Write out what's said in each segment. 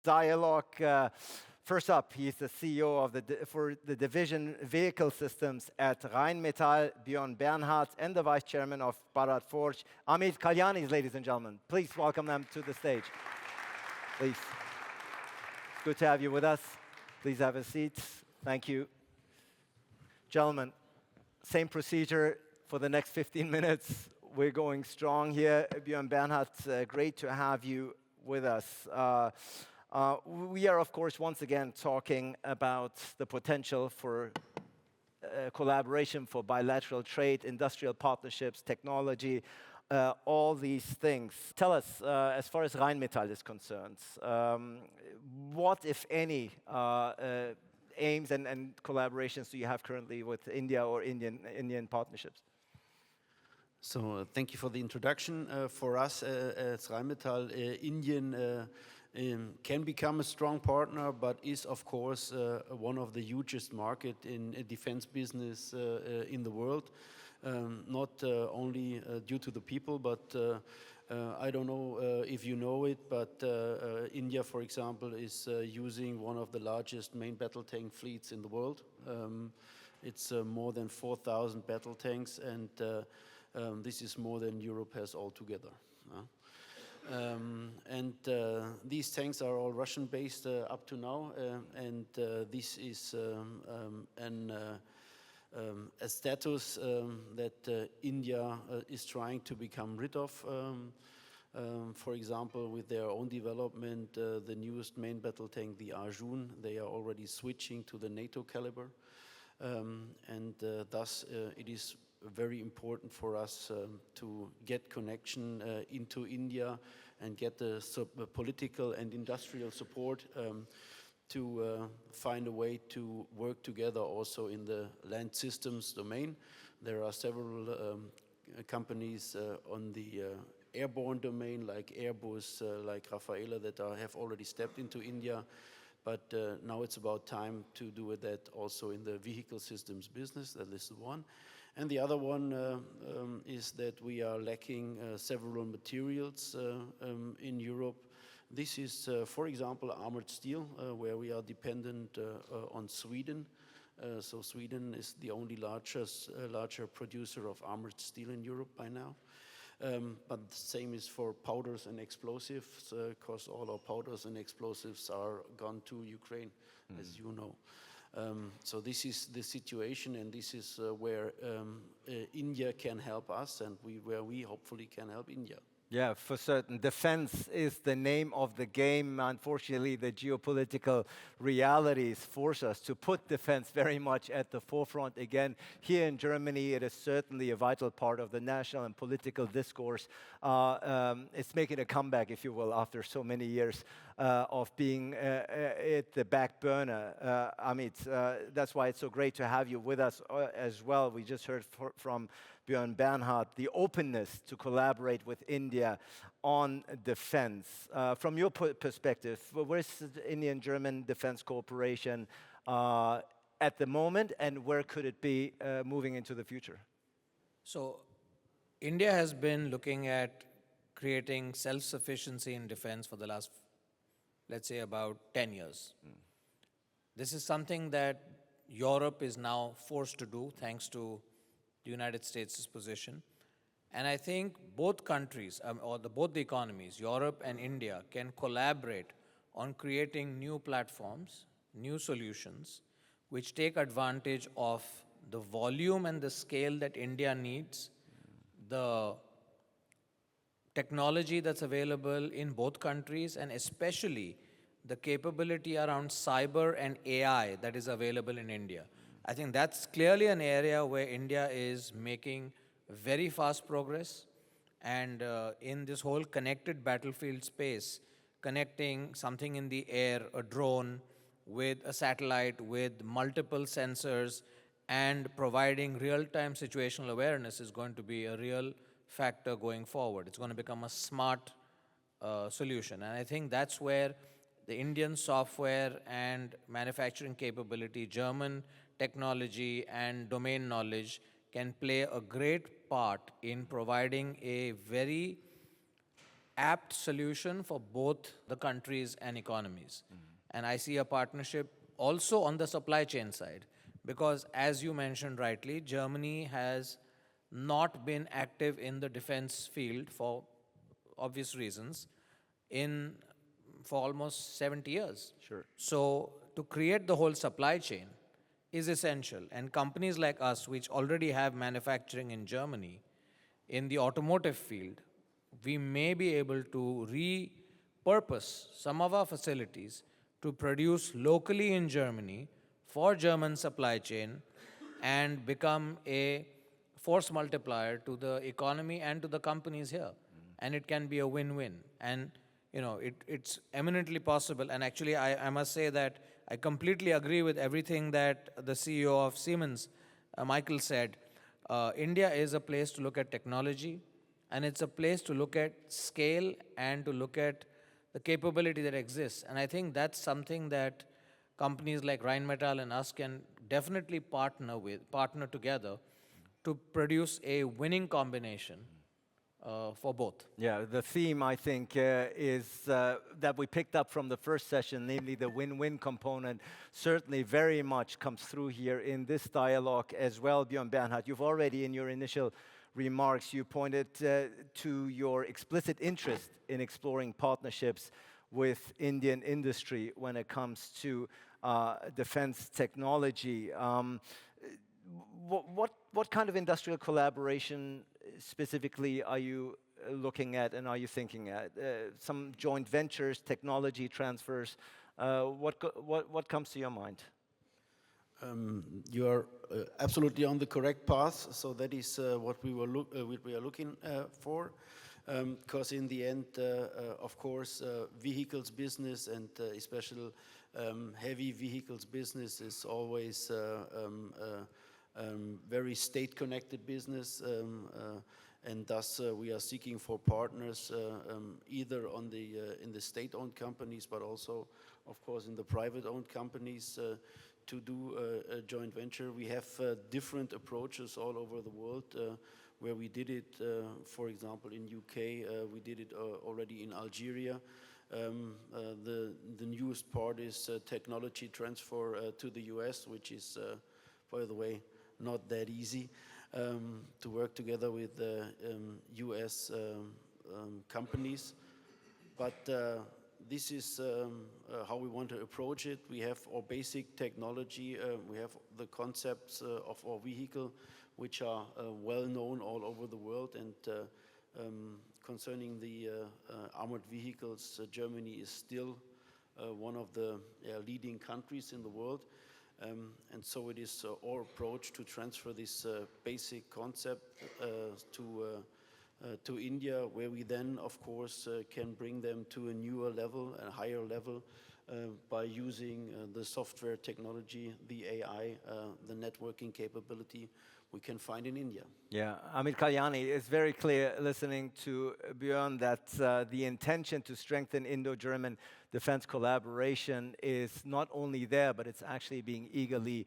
dialogue. First up, he's the CEO of for the division Vehicle Systems at Rheinmetall, Björn Bernhard, and the Vice Chairman of Bharat Forge, Amit Kalyani, ladies and gentlemen. Please welcome them to the stage. Please. It's good to have you with us. Please have a seat. Thank you. Gentlemen, same procedure for the next 15 minutes. We're going strong here. Björn Bernhard, great to have you with us. We are, of course, once again talking about the potential for collaboration, for bilateral trade, industrial partnerships, technology, all these things. Tell us, as far as Rheinmetall is concerned, what, if any, aims and collaborations do you have currently with India or Indian partnerships? So thank you for the introduction. For us as Rheinmetall, Indian can become a strong partner, but is of course one of the hugest market in defense business in the world. Not only due to the people, but I don't know if you know it, but India, for example, is using one of the largest main battle tank fleets in the world. It's more than 4,000 battle tanks, and this is more than Europe has altogether. These tanks are all Russian-based up to now, and this is a status that India is trying to become rid of. For example, with their own development, the newest main battle tank, the Arjun, they are already switching to the NATO caliber, and thus it is very important for us to get connection into India and get the political and industrial support to find a way to work together also in the land systems domain. There are several companies on the airborne domain, like Airbus, like Rafaela, that have already stepped into India. But now it's about time to do that also in the vehicle systems business. That is the one. And the other one is that we are lacking several materials in Europe. This is, for example, armored steel, where we are dependent on Sweden. So Sweden is the only larger producer of armored steel in Europe by now. But the same is for powders and explosives, because all our powders and explosives are gone to Ukraine, as you know. So this is the situation, and this is where India can help us, and where we hopefully can help India. Yeah, for certain. Defense is the name of the game. Unfortunately, the geopolitical realities force us to put defense very much at the forefront again. Here in Germany, it is certainly a vital part of the national and political discourse. It's making a comeback, if you will, after so many years of being at the back burner. Amit, that's why it's so great to have you with us as well. We just heard from Björn Bernhard, the openness to collaborate with India on defense. From your perspective, where's the Indian-German defense cooperation at the moment, and where could it be moving into the future? So, India has been looking at creating self-sufficiency in defense for the last, let's say, about 10 years. This is something that Europe is now forced to do, thanks to the United States' position. And I think both countries, both the economies, Europe and India, can collaborate on creating new platforms, new solutions, which take advantage of the volume and the scale that India needs, the technology that's available in both countries, and especially the capability around cyber and AI that is available in India. I think that's clearly an area where India is making very fast progress, and in this whole connected battlefield space, connecting something in the air, a drone, with a satellite, with multiple sensors, and providing real-time situational awareness is going to be a real factor going forward. It's going to become a smart solution, and I think that's where the Indian software and manufacturing capability, German technology and domain knowledge can play a great part in providing a very apt solution for both the countries and economies. And I see a partnership also on the supply chain side, because as you mentioned rightly, Germany has not been active in the defense field for obvious reasons for almost 70 years. Sure. So to create the whole supply chain is essential. And companies like us, which already have manufacturing in Germany, in the automotive field, we may be able to repurpose some of our facilities to produce locally in Germany for German supply chain and become a force multiplier to the economy and to the companies here. And it can be a win-win. And it's eminently possible. And actually, I must say that I completely agree with everything that the CEO of Siemens, Michael, said. India is a place to look at technology, and it's a place to look at scale and to look at the capability that exists. And I think that's something that companies like Rheinmetall and us can definitely partner together to produce a winning combination for both. Yeah, the theme, I think, is that we picked up from the first session, namely the win-win component, certainly very much comes through here in this dialogue as well. Björn Bernhard, you've already, in your initial remarks, you pointed to your explicit interest in exploring partnerships with Indian industry when it comes to defense technology. What kind of industrial collaboration specifically are you looking at and are you thinking at? Some joint ventures, technology transfers. What comes to your mind? You are absolutely on the correct path. So that is what we are looking for. Because in the end, of course, vehicles business and especially heavy vehicles business is always very state-connected business, and thus we are seeking for partners either in the state-owned companies, but also, of course, in the private-owned companies to do a joint venture. We have different approaches all over the world. Where we did it, for example, in UK, we did it already in Algeria. The newest part is technology transfer to the US, which is, by the way, not that easy to work together with US companies. But this is how we want to approach it. We have our basic technology. We have the concepts of our vehicle, which are well known all over the world. And concerning the armored vehicles, Germany is still one of the leading countries in the world. And so it is our approach to transfer this basic concept to India, where we then, of course, can bring them to a newer level, a higher level, by using the software technology, the AI, the networking capability we can find in India. Yeah, Amit Kalyani, it's very clear listening to Björn that the intention to strengthen Indo-German defense collaboration is not only there, but it's actually being eagerly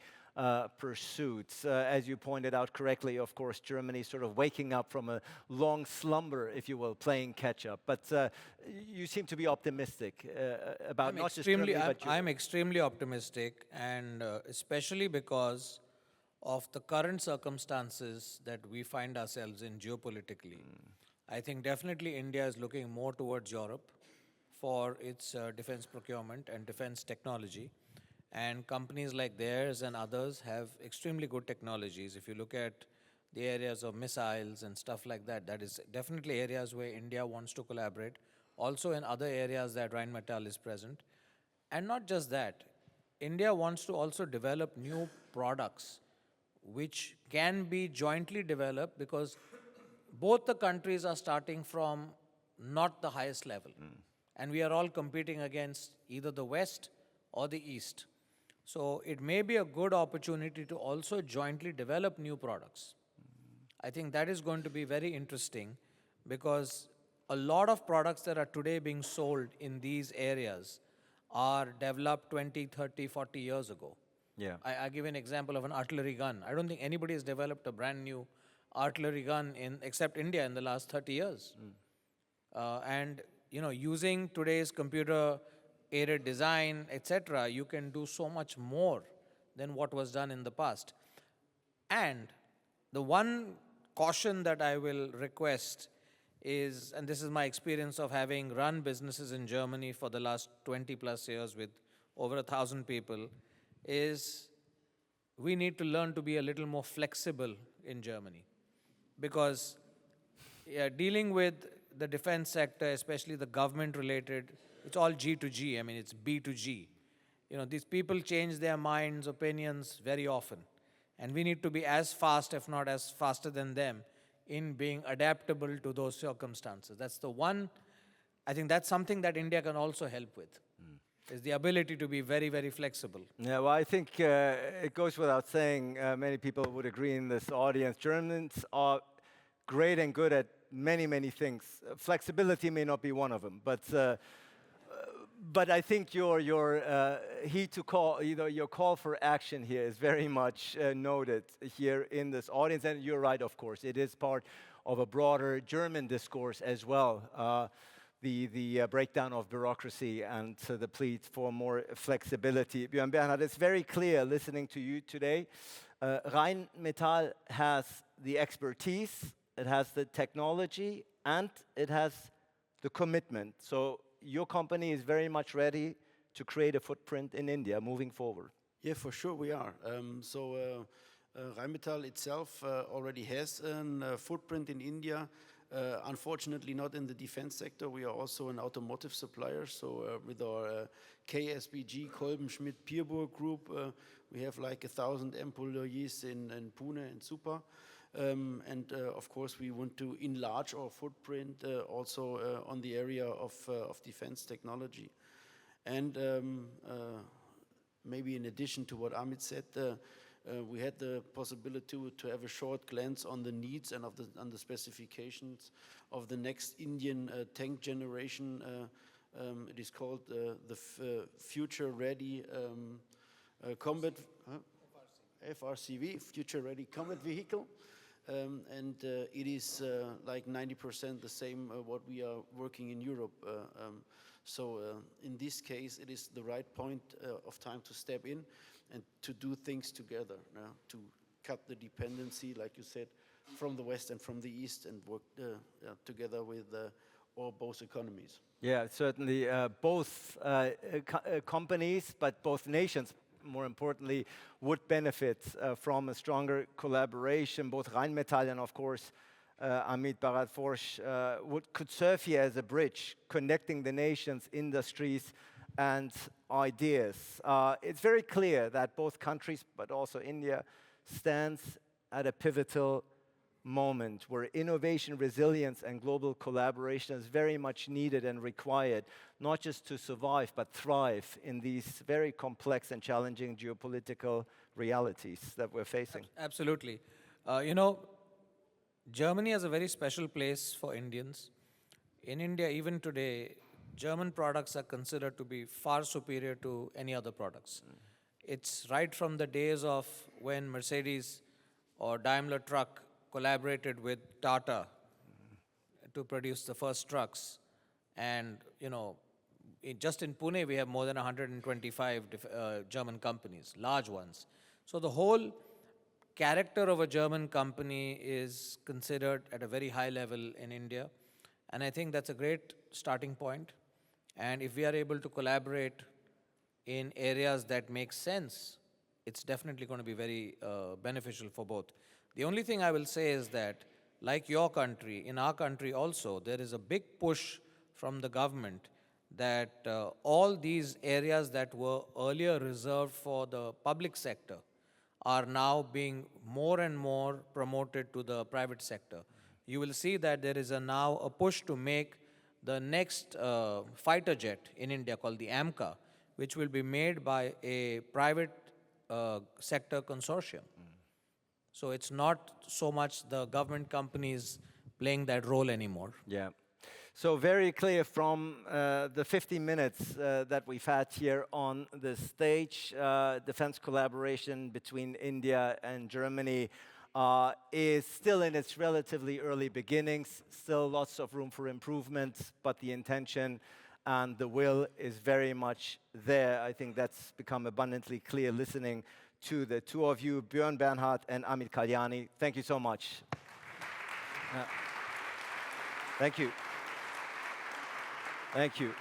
pursued. As you pointed out correctly, of course, Germany is sort of waking up from a long slumber, if you will, playing catch-up. But you seem to be optimistic about not just Germany, but Europe. I'm extremely optimistic, and especially because of the current circumstances that we find ourselves in geopolitically. I think definitely India is looking more towards Europe for its defense procurement and defense technology. And companies like theirs and others have extremely good technologies. If you look at the areas of missiles and stuff like that, that is definitely areas where India wants to collaborate. Also in other areas that Rheinmetall is present. And not just that, India wants to also develop new products which can be jointly developed, because both the countries are starting from not the highest level. And we are all competing against either the West or the East. So it may be a good opportunity to also jointly develop new products. I think that is going to be very interesting, because a lot of products that are today being sold in these areas are developed 20, 30, 40 years ago. Yeah. I give an example of an artillery gun. I don't think anybody has developed a brand new artillery gun except India in the last 30 years. And using today's computer-aided design, etc., you can do so much more than what was done in the past. And the one caution that I will request is, and this is my experience of having run businesses in Germany for the last 20 plus years with over 1,000 people, is we need to learn to be a little more flexible in Germany. Because dealing with the defense sector, especially the government related, it's all G to G. I mean, it's B to G. These people change their minds, opinions very often. And we need to be as fast, if not as faster than them, in being adaptable to those circumstances. That's the one, I think that's something that India can also help with, is the ability to be very, very flexible. Yeah, well, I think it goes without saying, many people would agree in this audience, Germans are great and good at many, many things. Flexibility may not be one of them, but I think your call for action here is very much noted here in this audience, and you're right, of course. It is part of a broader German discourse as well, the breakdown of bureaucracy and the plea for more flexibility. Björn Bernhard, it's very clear listening to you today. Rheinmetall has the expertise, it has the technology, and it has the commitment. So your company is very much ready to create a footprint in India moving forward. Yeah, for sure we are. Rheinmetall itself already has a footprint in India. Unfortunately, not in the defense sector. We are also an automotive supplier. So with our KSBG, Kolben Schmidt Pierburg group, we have like 1,000 employees in Pune and Supa. And of course, we want to enlarge our footprint also on the area of defense technology. And maybe in addition to what Amit said, we had the possibility to have a short glance on the needs and on the specifications of the next Indian tank generation. It is called the Future Ready Combat FRCV, Future Ready Combat Vehicle. And it is like 90% the same what we are working in Europe. So in this case, it is the right point of time to step in and to do things together, to cut the dependency, like you said, from the West and from the East, and work together with both economies. Yeah, certainly both companies, but both nations, more importantly, would benefit from a stronger collaboration. Both Rheinmetall and, of course, Amit Bharat Forge could serve here as a bridge, connecting the nations, industries, and ideas. It's very clear that both countries, but also India, stands at a pivotal moment where innovation, resilience, and global collaboration is very much needed and required, not just to survive, but thrive in these very complex and challenging geopolitical realities that we're facing. Absolutely. Germany has a very special place for Indians. In India, even today, German products are considered to be far superior to any other products. It's right from the days of when Mercedes or Daimler Truck collaborated with Tata to produce the first trucks. And, just in Pune, we have more than 125 German companies, large ones. So the whole character of a German company is considered at a very high level in India. And I think that's a great starting point. And if we are able to collaborate in areas that make sense, it's definitely going to be very beneficial for both. The only thing I will say is that, like your country, in our country also, there is a big push from the government that all these areas that were earlier reserved for the public sector are now being more and more promoted to the private sector. You will see that there is now a push to make the next fighter jet in India called the AMCA, which will be made by a private sector consortium. So it's not so much the government companies playing that role anymore. Yeah. So very clear from the 50 minutes that we've had here on the stage, defense collaboration between India and Germany is still in its relatively early beginnings, still lots of room for improvement, but the intention and the will is very much there. I think that's become abundantly clear listening to the two of you, Björn Bernhard and Amit Kalyani. Thank you so much. Thank you. Thank you.